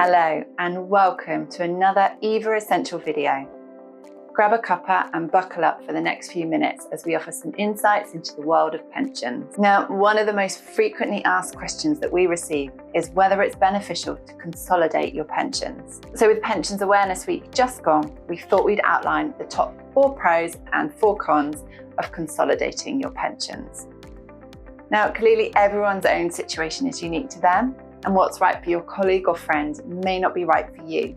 Hello and welcome to another Eva Essential video. Grab a cuppa and buckle up for the next few minutes as we offer some insights into the world of pensions. Now, one of the most frequently asked questions that we receive is whether it's beneficial to consolidate your pensions. So with Pensions Awareness Week just gone, we thought we'd outline the top 4 pros and 4 cons of consolidating your pensions. Now, clearly everyone's own situation is unique to them, and what's right for your colleague or friend may not be right for you.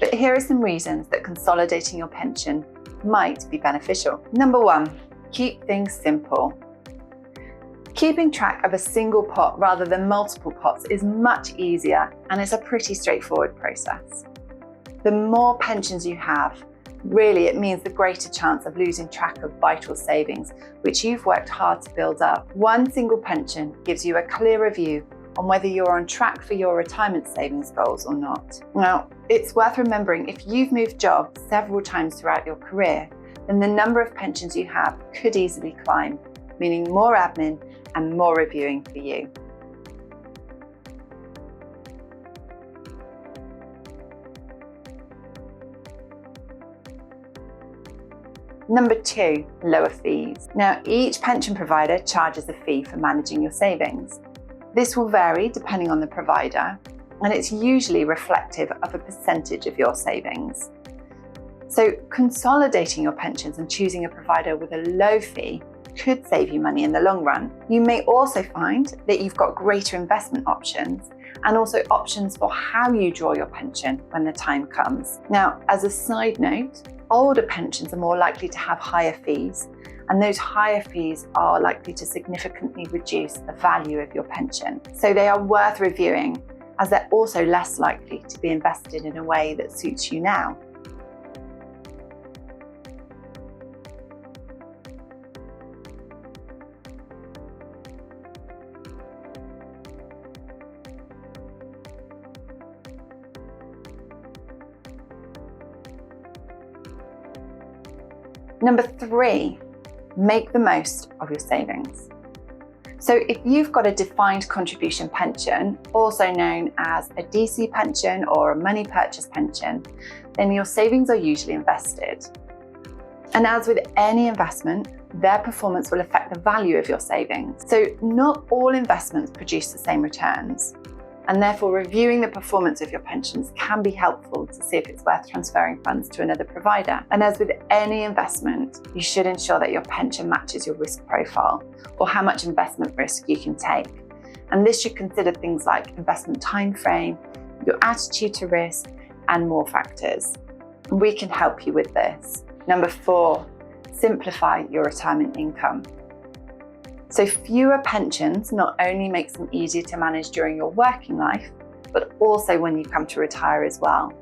But here are some reasons that consolidating your pension might be beneficial. Number 1, keep things simple. Keeping track of a single pot rather than multiple pots is much easier, and it's a pretty straightforward process. The more pensions you have, really it means the greater chance of losing track of vital savings, which you've worked hard to build up. One single pension gives you a clearer view on whether you're on track for your retirement savings goals or not. Now, it's worth remembering if you've moved jobs several times throughout your career, then the number of pensions you have could easily climb, meaning more admin and more reviewing for you. Number 2, lower fees. Now, each pension provider charges a fee for managing your savings. This will vary depending on the provider, and it's usually reflective of a percentage of your savings. So consolidating your pensions and choosing a provider with a low fee could save you money in the long run. You may also find that you've got greater investment options and also options for how you draw your pension when the time comes. Now, as a side note, older pensions are more likely to have higher fees, and those higher fees are likely to significantly reduce the value of your pension. So they are worth reviewing, as they're also less likely to be invested in a way that suits you now. Number 3, make the most of your savings. So if you've got a defined contribution pension, also known as a DC pension or a money purchase pension, then your savings are usually invested. And as with any investment, their performance will affect the value of your savings. So not all investments produce the same returns, and therefore reviewing the performance of your pensions can be helpful to see if it's worth transferring funds to another provider. And as with any investment, you should ensure that your pension matches your risk profile or how much investment risk you can take. And this should consider things like investment time frame, your attitude to risk, and more factors. We can help you with this. Number 4, simplify your retirement income. So fewer pensions not only makes them easier to manage during your working life, but also when you come to retire as well.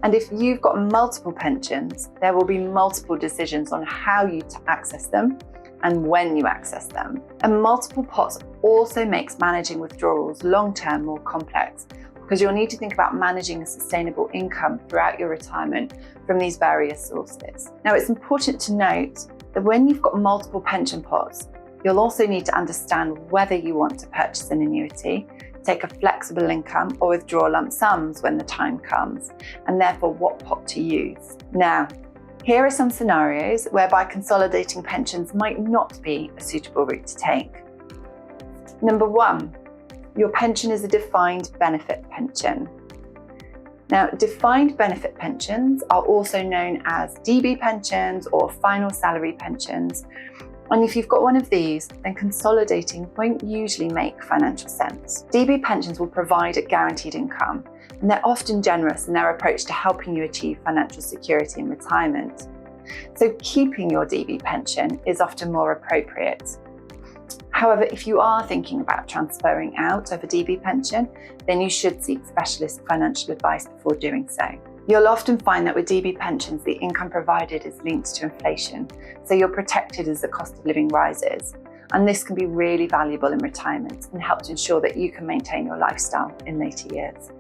And if you've got multiple pensions, there will be multiple decisions on how you access them and when you access them. And multiple pots also makes managing withdrawals long-term more complex, because you'll need to think about managing a sustainable income throughout your retirement from these various sources. Now, it's important to note that when you've got multiple pension pots, you'll also need to understand whether you want to purchase an annuity, take a flexible income, or withdraw lump sums when the time comes, and therefore what pot to use. Now, here are some scenarios whereby consolidating pensions might not be a suitable route to take. Number 1, your pension is a defined benefit pension. Now, defined benefit pensions are also known as DB pensions or final salary pensions. And if you've got one of these, then consolidating won't usually make financial sense. DB pensions will provide a guaranteed income, and they're often generous in their approach to helping you achieve financial security in retirement. So keeping your DB pension is often more appropriate. However, if you are thinking about transferring out of a DB pension, then you should seek specialist financial advice before doing so. You'll often find that with DB pensions, the income provided is linked to inflation, so you're protected as the cost of living rises. And this can be really valuable in retirement and help to ensure that you can maintain your lifestyle in later years.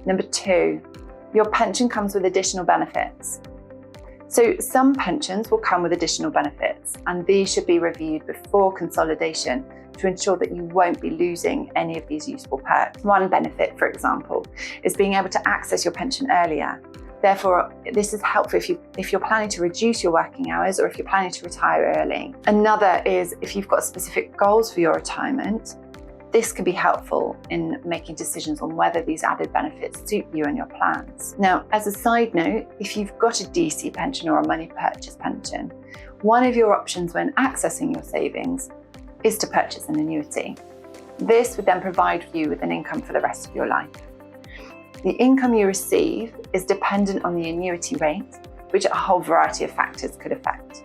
Number 2, Your pension comes with additional benefits. So some pensions will come with additional benefits, and these should be reviewed before consolidation to ensure that you won't be losing any of these useful perks. One benefit, for example, is being able to access your pension earlier. Therefore, this is helpful if you're planning to reduce your working hours or if you're planning to retire early. Another is if you've got specific goals for your retirement. This can be helpful in making decisions on whether these added benefits suit you and your plans. Now, as a side note, if you've got a DC pension or a money purchase pension, one of your options when accessing your savings is to purchase an annuity. This would then provide you with an income for the rest of your life. The income you receive is dependent on the annuity rate, which a whole variety of factors could affect.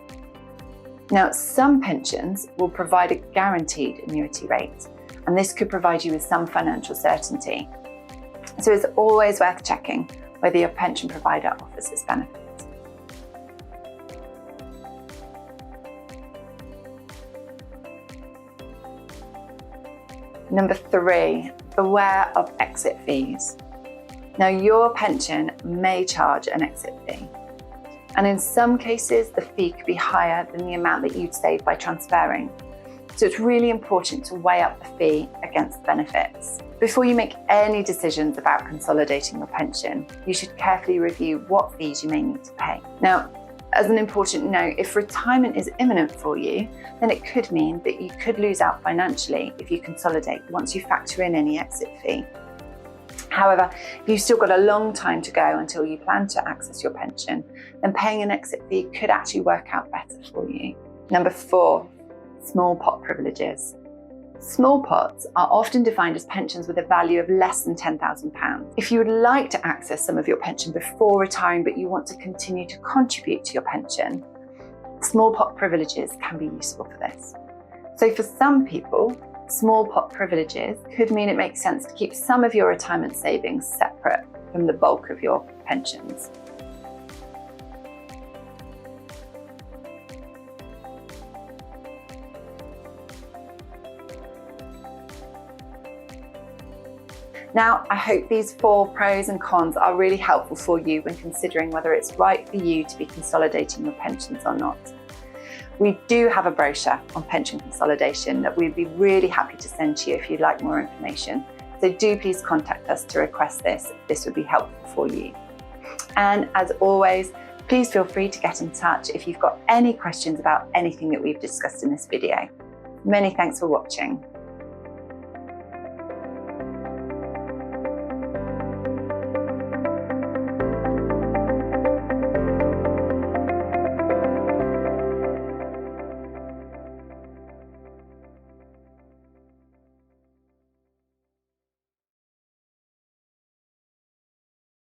Now, some pensions will provide a guaranteed annuity rate, and this could provide you with some financial certainty. So it's always worth checking whether your pension provider offers this benefit. Number 3, beware of exit fees. Now, your pension may charge an exit fee, and in some cases, the fee could be higher than the amount that you'd save by transferring. So it's really important to weigh up the fee against the benefits. Before you make any decisions about consolidating your pension, you should carefully review what fees you may need to pay. Now, as an important note, if retirement is imminent for you, then it could mean that you could lose out financially if you consolidate once you factor in any exit fee. However, if you've still got a long time to go until you plan to access your pension, then paying an exit fee could actually work out better for you. Number 4, small pot privileges. Small pots are often defined as pensions with a value of less than £10,000. If you would like to access some of your pension before retiring, but you want to continue to contribute to your pension, small pot privileges can be useful for this. So for some people, small pot privileges could mean it makes sense to keep some of your retirement savings separate from the bulk of your pensions. Now, I hope these 4 pros and cons are really helpful for you when considering whether it's right for you to be consolidating your pensions or not. We do have a brochure on pension consolidation that we'd be really happy to send to you if you'd like more information. So do please contact us to request this. This would be helpful for you. And as always, please feel free to get in touch if you've got any questions about anything that we've discussed in this video. Many thanks for watching.